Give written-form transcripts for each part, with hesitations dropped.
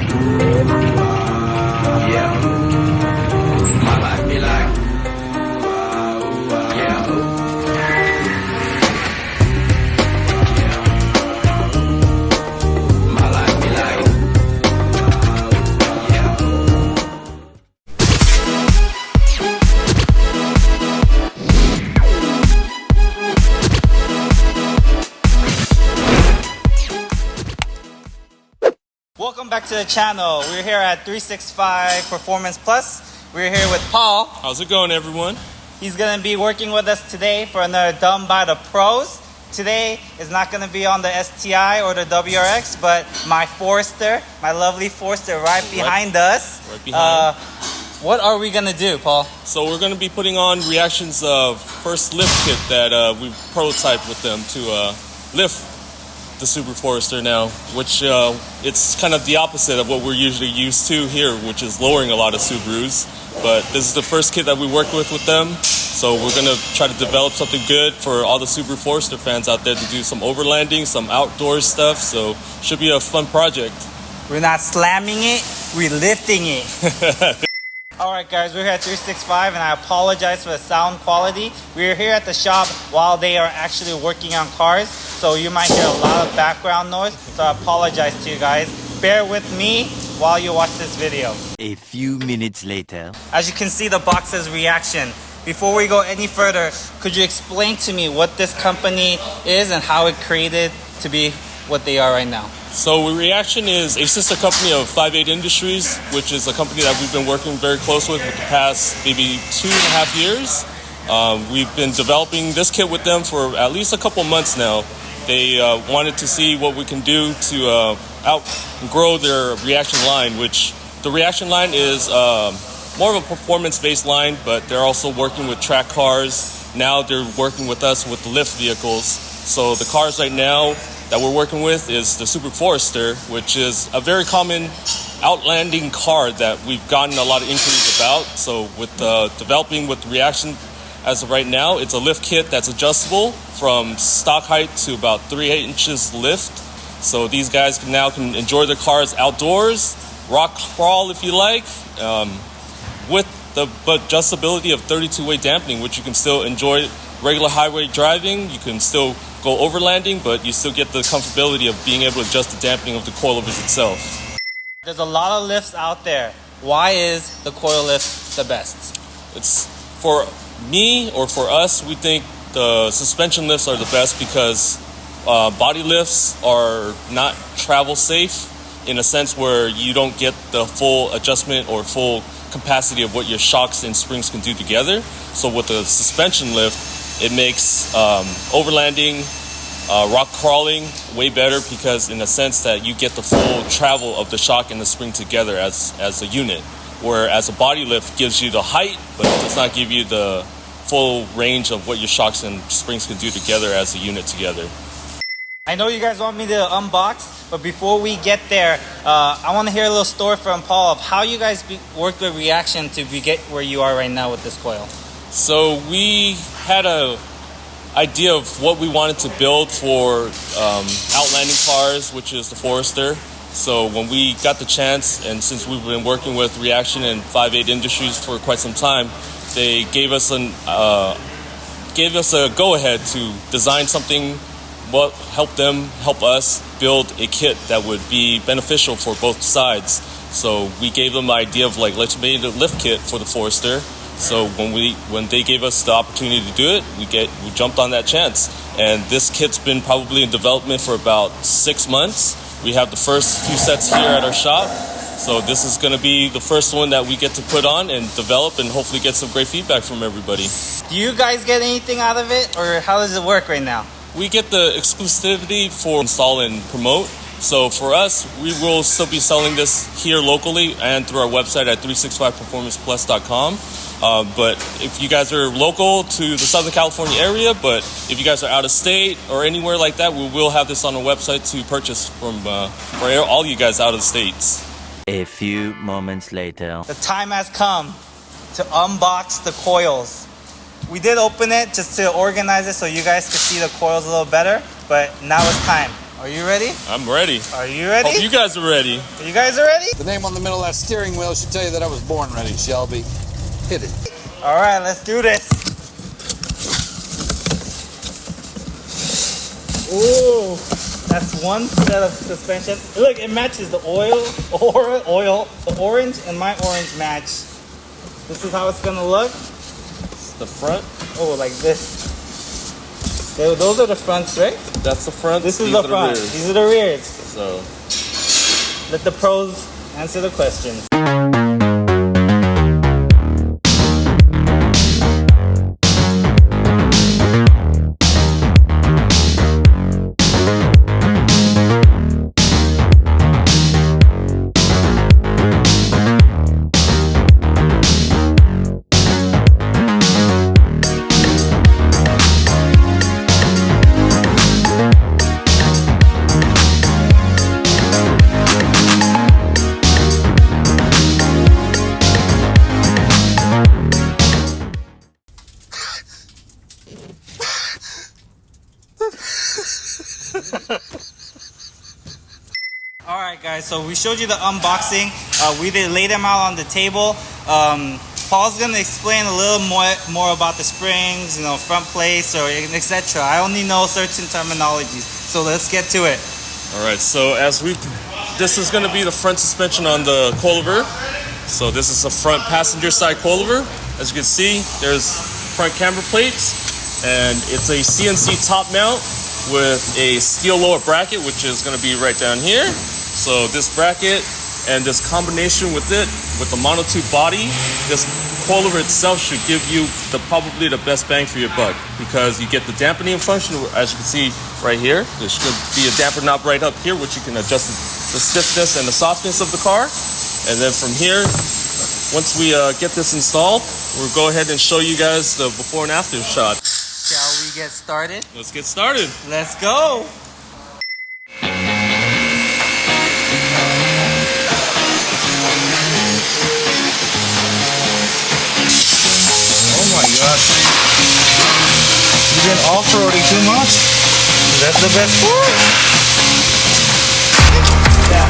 like, yeah. My life be like, yeah. My life be like, yeah. Welcome back to the channel. We're here at 365 Performance Plus. We're here with Paul. How's it going, everyone? He's going to be working with us today for another Done by the Pros. Today is not going to be on the STI or the WRX, but my Forester, my lovely Forester right behind us. Right behind. What are we going to do, Paul? So we're going to be putting on Riaction's first lift kit that we prototyped with them to lift the Super Forester now, which it's kind of the opposite of what we're usually used to here, which is lowering a lot of Subarus. But this is the first kit that we worked with them, so we're going to try to develop something good for all the Super Forester fans out there to do some overlanding, some outdoor stuff, so should be a fun project. We're not slamming it, we're lifting it. Alright guys, we're here at 365 and I apologize for the sound quality. We're here at the shop while they are actually working on cars, so you might hear a lot of background noise, so I apologize to you guys. Bear with me while you watch this video. A few minutes later. As you can see, the box says Riaction. Before we go any further, could you explain to me what this company is and how it created to be what they are right now? So Riaction is a sister company of 58 Industries, which is a company that we've been working very close with the past maybe 2.5 years. We've been developing this kit with them for at least a couple months now. They wanted to see what we can do to outgrow their Riaction line, which the Riaction line is more of a performance-based line, but they're also working with track cars. Now they're working with us with the lift vehicles. So the cars right now that we're working with is the Super Forester, which is a very common outlanding car that we've gotten a lot of inquiries about. So with developing with Riaction as of right now, it's a lift kit that's adjustable from stock height to about 3 inches lift. So these guys can enjoy their cars outdoors, rock crawl if you like, with the adjustability of 32-way dampening, which you can still enjoy regular highway driving. You can still go overlanding, but you still get the comfortability of being able to adjust the dampening of the coilovers itself. There's a lot of lifts out there. Why is the coil lift the best? It's for me or for us, we think the suspension lifts are the best because body lifts are not travel safe in a sense where you don't get the full adjustment or full capacity of what your shocks and springs can do together. So with the suspension lift, it makes overlanding, rock crawling way better because in a sense that you get the full travel of the shock and the spring together as a unit. Whereas a body lift gives you the height, but it does not give you the full range of what your shocks and springs can do together as a unit together. I know you guys want me to unbox, but before we get there, I want to hear a little story from Paul of how you guys worked with Riaction to get where you are right now with this coil. So we had a idea of what we wanted to build for outlanding cars, which is the Forester. So when we got the chance, and since we've been working with Riaction and 58 Industries for quite some time, they gave us a go-ahead to design something, help us build a kit that would be beneficial for both sides. So we gave them the idea of let's make a lift kit for the Forester. So when they gave us the opportunity to do it, we jumped on that chance. And this kit's been probably in development for about 6 months. We have the first few sets here at our shop. So this is going to be the first one that we get to put on and develop and hopefully get some great feedback from everybody. Do you guys get anything out of it, or how does it work right now? We get the exclusivity for install and promote. So for us, we will still be selling this here locally and through our website at 365performanceplus.com. But if you guys are local to the Southern California area, but if you guys are out of state or anywhere like that, we will have this on our website to purchase for all you guys out of the states. A few moments later. The time has come to unbox the coils. We did open it just to organize it so you guys could see the coils a little better, but now it's time. Are you ready? I'm ready. Are you ready? Hope you guys are ready. You guys are ready? The name on the middle of that steering wheel should tell you that I was born ready, Shelby. Hit it. All right, let's do this. Ooh, that's one set of suspension. Look, it matches the the orange and my orange match. This is how it's gonna look. The front. Oh, like this. So those are the fronts, right? That's the front. This is the front. These are the rears. So let the pros answer the questions. Alright guys, so we showed you the unboxing. We did lay them out on the table. Paul's gonna explain a little more about the springs, you know, front plates or etc. I only know certain terminologies, so let's get to it. alright, so this is gonna be the front suspension on the Coilover. So this is a front passenger side Coilover. As you can see, there's front camber plates, and it's a CNC top mount with a steel lower bracket, which is going to be right down here. So this bracket and this combination with it, with the monotube body, this Coilover itself should give you probably the best bang for your buck, because you get the dampening function, as you can see right here. There should be a damper knob right up here, which you can adjust the stiffness and the softness of the car. And then from here, once we get this installed, we'll go ahead and show you guys the before and after shot. Shall we get started? Let's get started. Let's go! Oh my gosh. You've been off-roading too much? That's the best part? Yeah.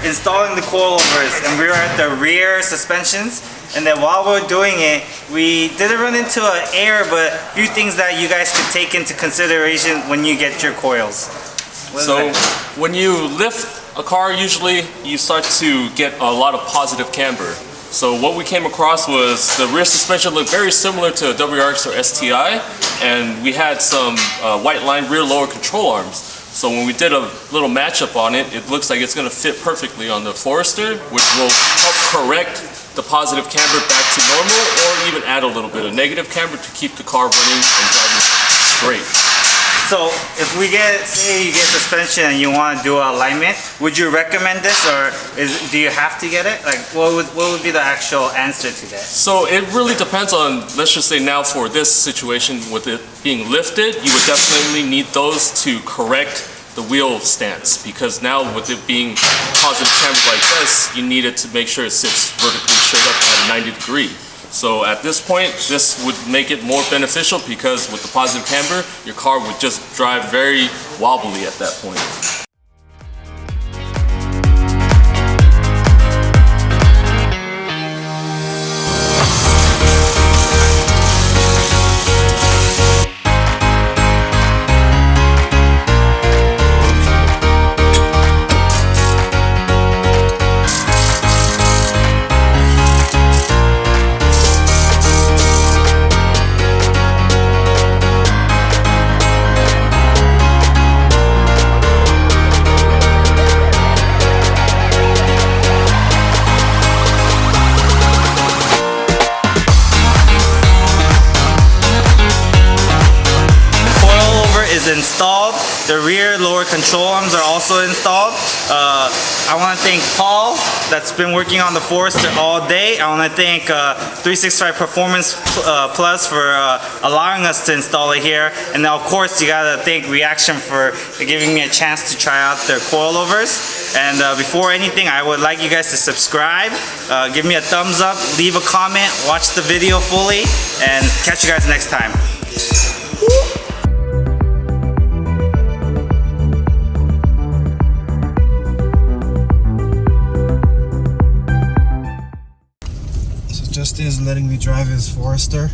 Installing the coilovers, and we were at the rear suspensions, and then while we were doing it, we didn't run into an error, but a few things that you guys could take into consideration when you get your coils. So when you lift a car, usually you start to get a lot of positive camber. So what we came across was the rear suspension looked very similar to a WRX or STI, and we had some white line rear lower control arms. So when we did a little matchup on it, it looks like it's going to fit perfectly on the Forester, which will help correct the positive camber back to normal, or even add a little bit of negative camber to keep the car running and driving straight. So if we say you get suspension and you want to do alignment, would you recommend this, or do you have to get it? Like, what would be the actual answer to that? So it really depends on, let's just say now for this situation with it being lifted, you would definitely need those to correct the wheel stance, because now with it being positive camber like this, you need it to make sure it sits vertically straight up at 90 degrees. So at this point, this would make it more beneficial, because with the positive camber, your car would just drive very wobbly at that point. The rear lower control arms are also installed. I want to thank Paul that's been working on the Forester all day. I want to thank 365 Performance Plus for allowing us to install it here. And then of course you gotta thank Riaction for giving me a chance to try out their coilovers. And before anything, I would like you guys to subscribe, give me a thumbs up, leave a comment, watch the video fully, and catch you guys next time. Justin is letting me drive his Forester.